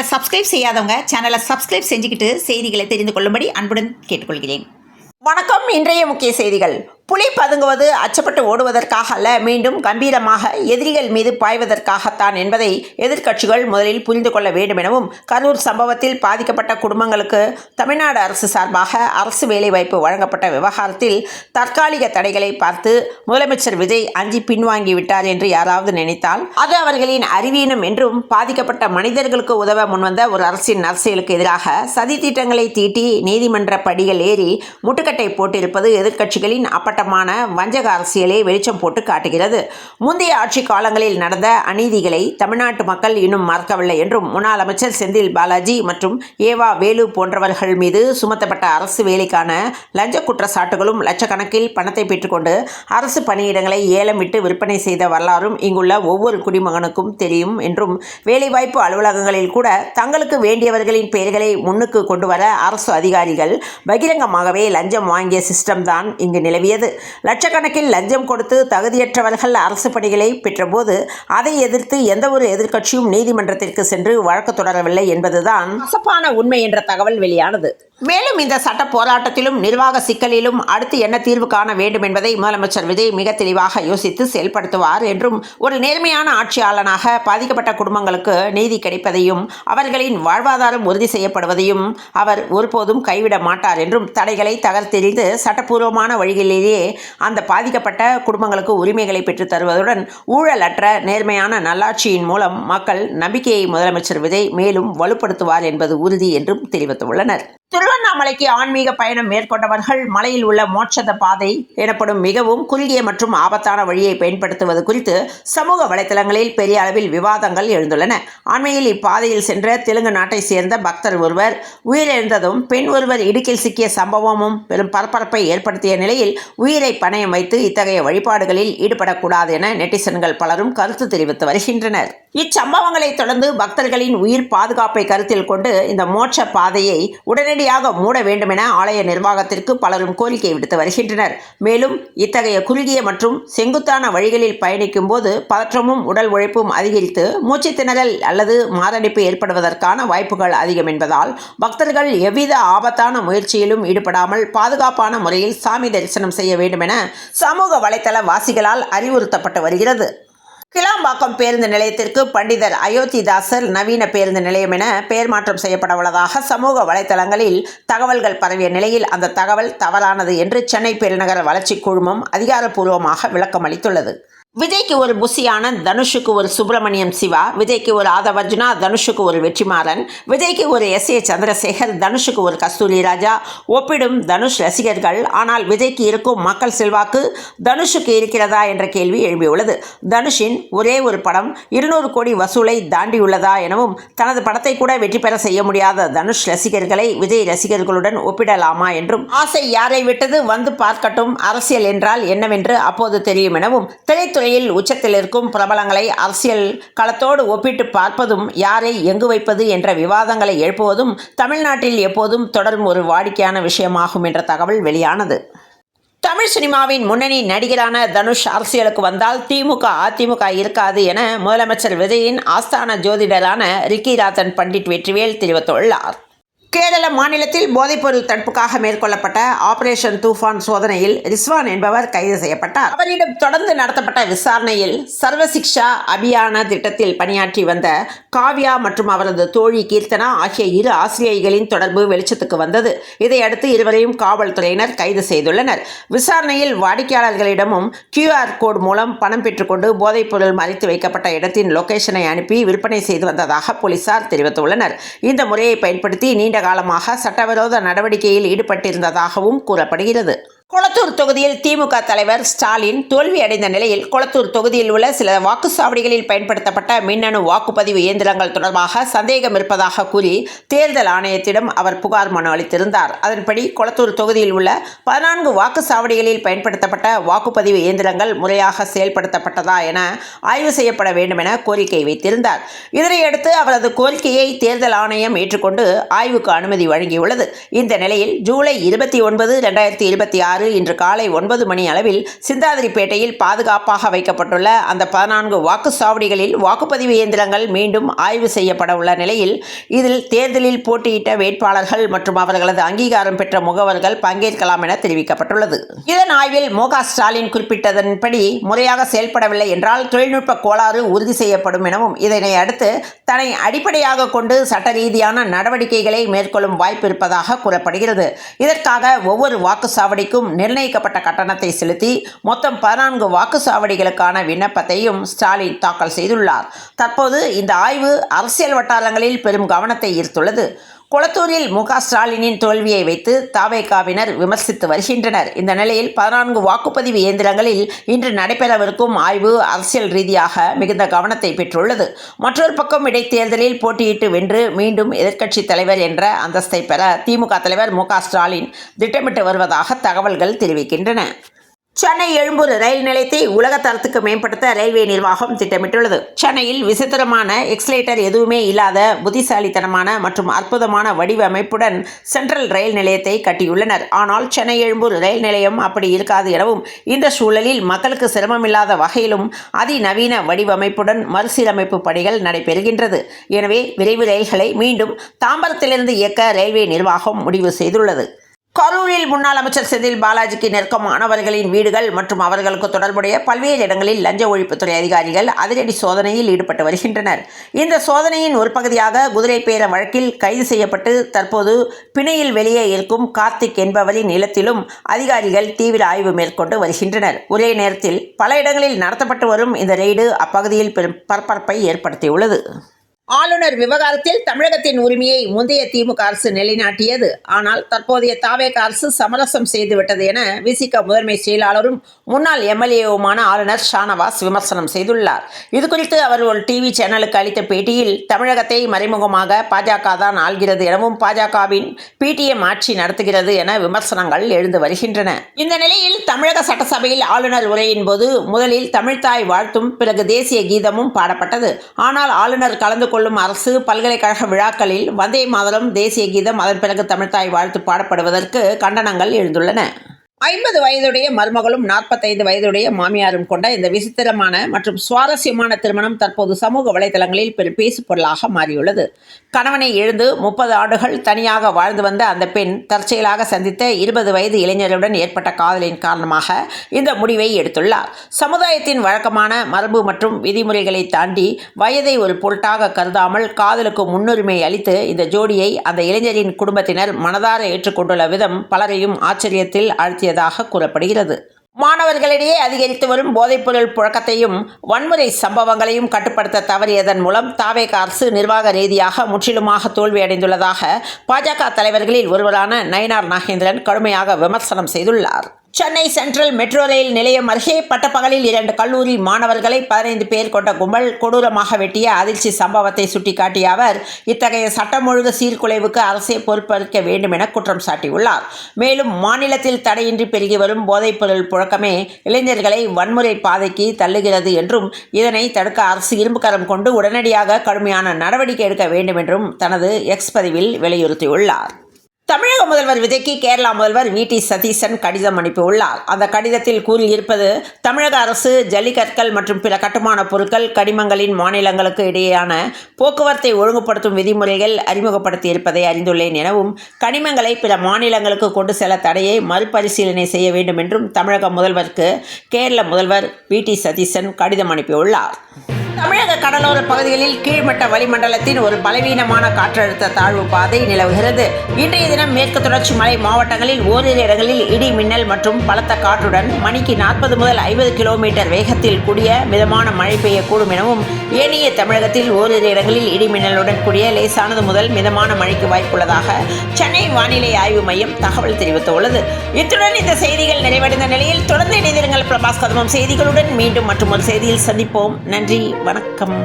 சேனலை சப்ஸ்கிரைப் செய்யாதவங்க சேனலை சப்ஸ்கிரைப் செஞ்சுக்கிட்டு செய்திகளை தெரிந்து கொள்ளும்படி அன்புடன் கேட்டுக்கொள்கிறேன். வணக்கம். இன்றைய முக்கிய செய்திகள். புலி பதுங்குவது அச்சப்பட்டு ஓடுவதற்காக அல்ல, மீண்டும் கம்பீரமாக எதிரிகள் மீது பாய்வதற்காகத்தான் என்பதை எதிர்க்கட்சிகள் முதலில் புரிந்து கொள்ள வேண்டும் எனவும், கரூர் சம்பவத்தில் பாதிக்கப்பட்ட குடும்பங்களுக்கு தமிழ்நாடு அரசு சார்பாக அரசு வேலைவாய்ப்பு வழங்கப்பட்ட விவகாரத்தில் தற்காலிக தடைகளை பார்த்து முதலமைச்சர் விஜய் அஞ்சி பின்வாங்கிவிட்டார் என்று யாராவது நினைத்தால் அது அவர்களின் அறிவீனம் என்றும், பாதிக்கப்பட்ட மனிதர்களுக்கு உதவ முன்வந்த ஒரு அரசின் அரசியலுக்கு எதிராக சதி திட்டங்களை தீட்டி நீதிமன்ற படிகள் ஏறி முட்டுக்கட்டை போட்டிருப்பது எதிர்க்கட்சிகளின் அப்பட்டமான வஞ்சக அரசியலை வெளிச்சம் போட்டு காட்டுகிறது. முந்தைய ஆட்சி காலங்களில் நடந்த அநீதிகளை தமிழ்நாட்டு மக்கள் இன்னும் மறக்கவில்லை என்றும், முன்னாள் அமைச்சர் செந்தில் பாலாஜி மற்றும் ஏவா வேலு போன்றவர்கள் மீது சுமத்தப்பட்ட அரசு வேலைக்கான லஞ்ச குற்றச்சாட்டுகளும் லட்சக்கணக்கில் பணத்தை பெற்றுக்கொண்டு அரசு பணியிடங்களை ஏலம் விட்டு விற்பனை செய்த வரலாறும் இங்குள்ள ஒவ்வொரு குடிமகனுக்கும் தெரியும் என்றும், வேலைவாய்ப்பு அலுவலகங்களில் கூட தங்களுக்கு வேண்டியவர்களின் பெயர்களை முன்னுக்கு கொண்டு வர அரசு அதிகாரிகள் பகிரங்கமாகவே லஞ்சம் வாங்கிய சிஸ்டம் தான் இங்கு நிலவியது. லட்சக்கணக்கில் லஞ்சம் கொடுத்து தகுதியற்றவர்கள் அரசு பணிகளை பெற்றபோது அதை எதிர்த்து எந்த ஒரு எதிர்க்கட்சியும் நீதிமன்றத்திற்கு சென்று வழக்கு தொடரவில்லை என்பதுதான் கசப்பான உண்மை என்ற தகவல் வெளியானது. மேலும் இந்த சட்ட போராட்டத்திலும் நிர்வாக சிக்கலிலும் அடுத்து என்ன தீர்வு காண வேண்டும் என்பதை முதலமைச்சர் விஜய் மிக தெளிவாக யோசித்து செயல்படுத்துவார் என்றும், ஒரு நேர்மையான ஆட்சியாளனாக பாதிக்கப்பட்ட குடும்பங்களுக்கு நீதி கிடைப்பதையும் அவர்களின் வாழ்வாதாரம் உறுதி செய்யப்படுவதையும் அவர் ஒருபோதும் கைவிட மாட்டார் என்றும், தடைகளை தகர்த்தெறிந்து சட்டப்பூர்வமான வழிகளிலேயே அந்த பாதிக்கப்பட்ட குடும்பங்களுக்கு உரிமைகளை பெற்றுத் தருவதுடன் ஊழலற்ற நேர்மையான நல்லாட்சியின் மூலம் மக்கள் நம்பிக்கையை முதலமைச்சர் விஜய் மேலும் வலுப்படுத்துவார் என்பது உறுதி என்றும் தெரிவித்துள்ளனர். திருவண்ணாமலைக்கு ஆன்மீக பயணம் மேற்கொண்டவர்கள் மலையில் உள்ள மோட்சத பாதை எனப்படும் மிகவும் குறுகிய மற்றும் ஆபத்தான வழியை பயன்படுத்துவது குறித்து சமூக வலைதளங்களில் பெரிய அளவில் விவாதங்கள் எழுந்துள்ளன. அண்மையில் இப்பாதையில் சென்ற தெலுங்கு நாட்டை சேர்ந்த பக்தர் ஒருவர் உயிரிழந்ததும், பெண் ஒருவர் இடுக்கில் சிக்கிய சம்பவமும் பெரும் பரபரப்பை ஏற்படுத்திய நிலையில் உயிரை பணயம் வைத்து இத்தகைய வழிபாடுகளில் ஈடுபடக்கூடாது என நெட்டிசன்கள் பலரும் கருத்து தெரிவித்து வருகின்றனர். இச்சம்பவங்களை தொடர்ந்து பக்தர்களின் உயிர் பாதுகாப்பை கருத்தில் கொண்டு இந்த மோட்ச பாதையை உடனடியாக மூட வேண்டும் என ஆலய நிர்வாகத்திற்கு பலரும் கோரிக்கை விடுத்து வருகின்றனர். மேலும் இத்தகைய குறுகிய மற்றும் செங்குத்தான வழிகளில் பயணிக்கும் போது பதற்றமும் உடல் உழைப்பும் அதிகரித்து மூச்சுத் திணறல் அல்லது மாரடைப்பு ஏற்படுவதற்கான வாய்ப்புகள் அதிகம் என்பதால் பக்தர்கள் எவ்வித ஆபத்தான முயற்சியிலும் ஈடுபடாமல் பாதுகாப்பான முறையில் சாமி தரிசனம் செய்ய வேண்டும் என சமூக வலைதள வாசிகளால் அறிவுறுத்தப்பட்டு வருகிறது. கிளாம்பாக்கம் பேருந்து நிலையத்திற்கு பண்டிதர் அயோத்திதாசர் நவீன பேருந்து நிலையம் என பெயர் மாற்றம் செய்யப்பட உள்ளதாக சமூக வலைதளங்களில் தகவல்கள் பரவிய நிலையில் அந்த தகவல் தவறானது என்று சென்னை பெருநகர வளர்ச்சி குழுமம் அதிகாரப்பூர்வமாக விளக்கம் அளித்துள்ளது. விஜய்க்கு ஒரு புஷி ஆனந்த், தனுஷுக்கு ஒரு சுப்பிரமணியம் சிவா, விஜய்க்கு ஒரு ஆதவர்ஜுனா, தனுஷுக்கு ஒரு வெற்றிமாறன், விஜய்க்கு ஒரு எஸ்.ஏ. சந்திரசேகர், தனுஷுக்கு ஒரு கஸ்தூரி ராஜா ஒப்பிடும் தனுஷ் ரசிகர்கள். ஆனால் விஜய்க்கு இருக்கும் மக்கள் செல்வாக்கு தனுஷுக்கு இருக்கிறதா என்ற கேள்வி எழும்பியுள்ளது. தனுஷின் ஒரே ஒரு படம் 200 கோடி வசூலை தாண்டியுள்ளதா எனவும், தனது படத்தை கூட வெற்றி பெற செய்ய முடியாத தனுஷ் ரசிகர்களை விஜய் ரசிகர்களுடன் ஒப்பிடலாமா என்றும், ஆசை யாரை விட்டது வந்து பார்க்கட்டும், அரசியல் என்றால் என்னவென்று அப்போது தெரியும் எனவும், திரைத்துறையில் உச்சத்தில் இருக்கும் பிரபலங்களை அரசியல் களத்தோடு ஒப்பிட்டு பார்ப்பதும், யாரை எங்கு வைப்பது என்ற விவாதங்களை எழுப்புவதும் தமிழ்நாட்டில் எப்போதும் தொடரும் ஒரு வாடிக்கையான விஷயமாகும் என்ற தகவல் வெளியானது. தமிழ் சினிமாவின் முன்னணி நடிகரான தனுஷ் அரசியலுக்கு வந்தால் திமுக அதிமுக இருக்காது என முதலமைச்சர் விஜயின் ஆஸ்தான ஜோதிடரான ரிக்கி ராத்தன் பண்டிட் வெற்றிவேல் தெரிவித்துள்ளார். கேரள மாநிலத்தில் போதைப்பொருள் தடுப்புக்காக மேற்கொள்ளப்பட்ட ஆபரேஷன் தூஃபான் சோதனையில் ரிஸ்வான் என்பவர் கைது செய்யப்பட்டார். அவரிடம் தொடர்ந்து நடத்தப்பட்ட விசாரணையில் சர்வசிக்ஷா அபியான திட்டத்தில் பணியாற்றி வந்த காவ்யா மற்றும் அவரது தோழி கீர்த்தனா ஆகிய 2 ஆசிரியைகளின் தொடர்பு வெளிச்சத்துக்கு வந்தது. இதையடுத்து இருவரையும் காவல்துறையினர் கைது செய்துள்ளனர். விசாரணையில் வாடிக்கையாளர்களிடமும் QR கோட் மூலம் பணம் பெற்றுக்கொண்டு போதைப்பொருள் மறைத்து வைக்கப்பட்ட இடத்தின் லொகேஷனை அனுப்பி விற்பனை செய்து வந்ததாக போலீசார் தெரிவித்துள்ளனர். இந்த முறையை பயன்படுத்தி நீண்ட காலமாக சட்டவிரோத நடவடிக்கையில் ஈடுபட்டிருந்ததாகவும் கூறப்படுகிறது. கொளத்தூர் தொகுதியில் திமுக தலைவர் ஸ்டாலின் தோல்வியடைந்த நிலையில் கொளத்தூர் தொகுதியில் உள்ள சில வாக்குச்சாவடிகளில் பயன்படுத்தப்பட்ட மின்னணு வாக்குப்பதிவு இயந்திரங்கள் தொடர்பாக சந்தேகம் இருப்பதாக கூறி தேர்தல் ஆணையத்திடம் அவர் புகார் மனு அளித்திருந்தார். அதன்படி கொளத்தூர் தொகுதியில் உள்ள 14 வாக்குச்சாவடிகளில் பயன்படுத்தப்பட்ட வாக்குப்பதிவு இயந்திரங்கள் முறையாக செயல்படுத்தப்பட்டதா என ஆய்வு செய்யப்பட வேண்டும் என கோரிக்கை வைத்திருந்தார். இதனையடுத்து அவரது கோரிக்கையை தேர்தல் ஆணையம் ஏற்றுக்கொண்டு ஆய்வுக்கு அனுமதி வழங்கியுள்ளது. இந்த நிலையில் ஜூலை 29, 2026 6 இன்று காலை 9 மணி அளவில் சிந்தாதிரிப்பேட்டையில் பாதுகாப்பாக வைக்கப்பட்டுள்ள அந்த 14 வாக்குச்சாவடிகளில் வாக்குப்பதிவு இயந்திரங்கள் மீண்டும் ஆய்வு செய்யப்பட உள்ள நிலையில் இதில் தேர்தலில் போட்டியிட்ட வேட்பாளர்கள் மற்றும் அவர்களது அங்கீகாரம் பெற்ற முகவர்கள் பங்கேற்கலாம் என தெரிவிக்கப்பட்டுள்ளது. இதன் ஆய்வில் மு.க. ஸ்டாலின் குறிப்பிட்டதன்படி முறையாக செயல்படவில்லை என்றால் தொழில்நுட்ப கோளாறு உறுதி செய்யப்படும் எனவும் இதனை அடுத்து தன்னை அடிப்படையாக கொண்டு சட்ட ரீதியான நடவடிக்கைகளை மேற்கொள்ளும் வாய்ப்பு இருப்பதாக கூறப்படுகிறது. இதற்காக ஒவ்வொரு வாக்குச்சாவடிக்கும் நிர்ணயிக்கப்பட்ட கட்டணத்தை செலுத்தி மொத்தம் 14 வாக்குச்சாவடிகளுக்கான விண்ணப்பத்தையும் ஸ்டாலின் தாக்கல் செய்துள்ளார். தற்போது இந்த ஆய்வு அரசியல் வட்டாரங்களில் பெரும் கவனத்தை ஈர்த்துள்ளது. கொளத்தூரில் மு.க. ஸ்டாலினின் தோல்வியை வைத்து தவேகாவினர் விமர்சித்து வருகின்றனர். இந்த நிலையில் 14 வாக்குப்பதிவு இயந்திரங்களில் இன்று நடைபெறவிருக்கும் ஆய்வு அரசியல் ரீதியாக மிகுந்த கவனத்தை பெற்றுள்ளது. மற்றொரு பக்கம் இடைத்தேர்தலில் போட்டியிட்டு வென்று மீண்டும் எதிர்க்கட்சித் தலைவர் என்ற அந்தஸ்தை பெற திமுக தலைவர் மு.க. ஸ்டாலின் திட்டமிட்டு வருவதாக தகவல்கள் தெரிவிக்கின்றன. சென்னை எழும்பூர் ரயில் நிலையத்தை உலக தரத்துக்கு மேம்படுத்த ரயில்வே நிர்வாகம் திட்டமிட்டுள்ளது. சென்னையில் விசித்திரமான எக்ஸ்லேட்டர் எதுவுமே இல்லாத புத்திசாலித்தனமான மற்றும் அற்புதமான வடிவமைப்புடன் சென்ட்ரல் ரயில் நிலையத்தை கட்டியுள்ளனர். ஆனால் சென்னை எழும்பூர் ரயில் நிலையம் அப்படி இருக்காது எனவும் இந்த சூழலில் மக்களுக்கு சிரமமில்லாத வகையிலும் அதிநவீன வடிவமைப்புடன் மறுசீரமைப்பு பணிகள் நடைபெறுகின்றது. எனவே விரைவு ரயில்களை மீண்டும் தாம்பரத்திலிருந்து இயக்க ரயில்வே நிர்வாகம் முடிவு செய்துள்ளது. கரூரில் முன்னாள் அமைச்சர் செந்தில் பாலாஜிக்கு நெருக்கமானவர்களின் வீடுகள் மற்றும் அவர்களுக்கு தொடர்புடைய பல்வேறு இடங்களில் லஞ்ச ஒழிப்புத்துறை அதிகாரிகள் அதிரடி சோதனையில் ஈடுபட்டு வருகின்றனர். இந்த சோதனையின் ஒரு பகுதியாக குதிரை பேர வழக்கில் கைது செய்யப்பட்டு தற்போது பிணையில் வெளியே இருக்கும் கார்த்திக் என்பவரின் இல்லத்திலும் அதிகாரிகள் தீவிர ஆய்வு மேற்கொண்டு வருகின்றனர். ஒரே நேரத்தில் பல இடங்களில் நடத்தப்பட்டு வரும் இந்த ரெய்டு அப்பகுதியில் பெரும் பரபரப்பை ஏற்படுத்தியுள்ளது. ஆளுநர் விவகாரத்தில் தமிழகத்தின் உரிமையை முந்தைய திமுக அரசு நிலைநாட்டியது. ஆனால் தற்போதைய தவேக அரசு சமரசம் செய்துவிட்டது என விசிக முதன்மை செயலாளரும் முன்னாள் எம்எல்ஏவுமான ஆளுநர் ஷானவாஸ் விமர்சனம் செய்துள்ளார். இதுகுறித்து அவர் ஒரு டிவி சேனலுக்கு அளித்த பேட்டியில் தமிழகத்தை மறைமுகமாக பாஜக தான் ஆள்கிறது எனவும் பாஜகவின் பிடிஎம் ஆட்சி நடத்துகிறது என விமர்சனங்கள் எழுந்து வருகின்றன. இந்த நிலையில் தமிழக சட்டசபையில் ஆளுநர் உரையின் போது முதலில் தமிழ்த்தாய் வாழ்த்தும் பிறகு தேசிய கீதமும் பாடப்பட்டது. ஆனால் ஆளுநர் கலந்து கொள்ளும் அரசு பல்கலைக்கழக விழாக்களில் வந்தே மாதரம், தேசிய கீதம், அதன் பிறகு தமிழ்த்தாய் வாழ்த்து பாடப்படுவதற்கு கண்டனங்கள் எழுந்துள்ளன. 50 வயதுடைய மருமகளும் 45 வயதுடைய மாமியாரும் கொண்ட இந்த விசித்திரமான மற்றும் சுவாரஸ்யமான திருமணம் தற்போது சமூக வலைதளங்களில் பெரும் பேசு பொருளாக மாறியுள்ளது. கணவனை இழந்து 30 ஆண்டுகள் தனியாக வாழ்ந்து வந்த அந்த பெண் தற்செயலாக சந்தித்த 20 வயது இளைஞருடன் ஏற்பட்ட காதலின் காரணமாக இந்த முடிவை எடுத்துள்ளார். சமுதாயத்தின் வழக்கமான மரபு மற்றும் விதிமுறைகளை தாண்டி வயதை ஒரு பொருட்டாக கருதாமல் காதலுக்கு முன்னுரிமை அளித்து இந்த ஜோடியை அந்த இளைஞரின் குடும்பத்தினர் மனதார ஏற்றுக்கொண்டுள்ள விதம் பலரையும் ஆச்சரியத்தில் ஆழ்த்தியது கூறப்படுகிறது. மாணவர்களிடையே அதிகரித்து வரும் போதைப்பொருள் புழக்கத்தையும் வன்முறை சம்பவங்களையும் கட்டுப்படுத்த தவறியதன் மூலம் தவேக அரசு நிர்வாக ரீதியாக முற்றிலுமாக தோல்வியடைந்துள்ளதாக பாஜக தலைவர்களில் ஒருவரான நயினார் நாகேந்திரன் கடுமையாக விமர்சனம் செய்துள்ளார். சென்னை சென்ட்ரல் மெட்ரோ ரயில் நிலையம் அருகே பட்டப்பகலில் 2 கல்லூரி மாணவர்களை 15 பேர் கொண்ட கும்பல் கொடூரமாக வெட்டிய அதிர்ச்சி சம்பவத்தை சுட்டிக்காட்டிய அவர் இத்தகைய சட்டம் ஒழுங்கு சீர்குலைவுக்கு அரசே பொறுப்பேற்க வேண்டும் என குற்றம் சாட்டியுள்ளார். மேலும் மாநிலத்தில் தடையின்றி பெருகி வரும் போதைப்பொருள் புழக்கமே இளைஞர்களை வன்முறை பாதைக்கு தள்ளுகிறது என்றும் இதனை தடுக்க அரசு இரும்புக்கரம் கொண்டு உடனடியாக கடுமையான நடவடிக்கை எடுக்க வேண்டும் என்றும் தனது எக்ஸ் பதிவில் வலியுறுத்தியுள்ளார். தமிழக முதல்வர் விஜய்க்கு கேரளா முதல்வர் வி.டி. சதீசன் கடிதம் அனுப்பியுள்ளார். அந்த கடிதத்தில் கூறியிருப்பது தமிழக அரசு ஜல்லிக்கற்கள் மற்றும் பிற கட்டுமான பொருட்கள் கனிமங்களின் மாநிலங்களுக்கு இடையேயான போக்குவரத்தை ஒழுங்குபடுத்தும் விதிமுறைகள் அறிமுகப்படுத்தியிருப்பதை அறிந்துள்ளேன் எனவும் கனிமங்களை பிற மாநிலங்களுக்கு கொண்டு செல்ல தடையை மறுபரிசீலனை செய்ய வேண்டும் என்றும் தமிழக முதல்வருக்கு கேரள முதல்வர் வி.டி. சதீசன் கடிதம் அனுப்பியுள்ளார். தமிழக கடலோர பகுதிகளில் கீழ்மட்ட வளிமண்டலத்தின் ஒரு பலவீனமான காற்றழுத்த தாழ்வு பாதை நிலவுகிறது. இன்றைய தினம் மேற்கு தொடர்ச்சி மலை மாவட்டங்களில் ஓரிரு இடங்களில் இடி மின்னல் மற்றும் பலத்த காற்றுடன் மணிக்கு 40 முதல் 50 கிலோமீட்டர் வேகத்தில் கூடிய மிதமான மழை பெய்யக்கூடும் எனவும் ஏனைய தமிழகத்தில் ஓரிரு இடங்களில் இடி மின்னலுடன் கூடிய லேசானது முதல் மிதமான மழைக்கு வாய்ப்புள்ளதாக சென்னை வானிலை ஆய்வு மையம் தகவல் தெரிவித்துள்ளது. இத்துடன் இந்த செய்திகள் நிறைவடைந்த நிலையில் தொடர்ந்து இணைந்திருங்கள் பிரபாஸ் கதமம் செய்திகளுடன். மீண்டும் மற்றும் ஒரு செய்தியில் சந்திப்போம். நன்றி, வணக்கம்.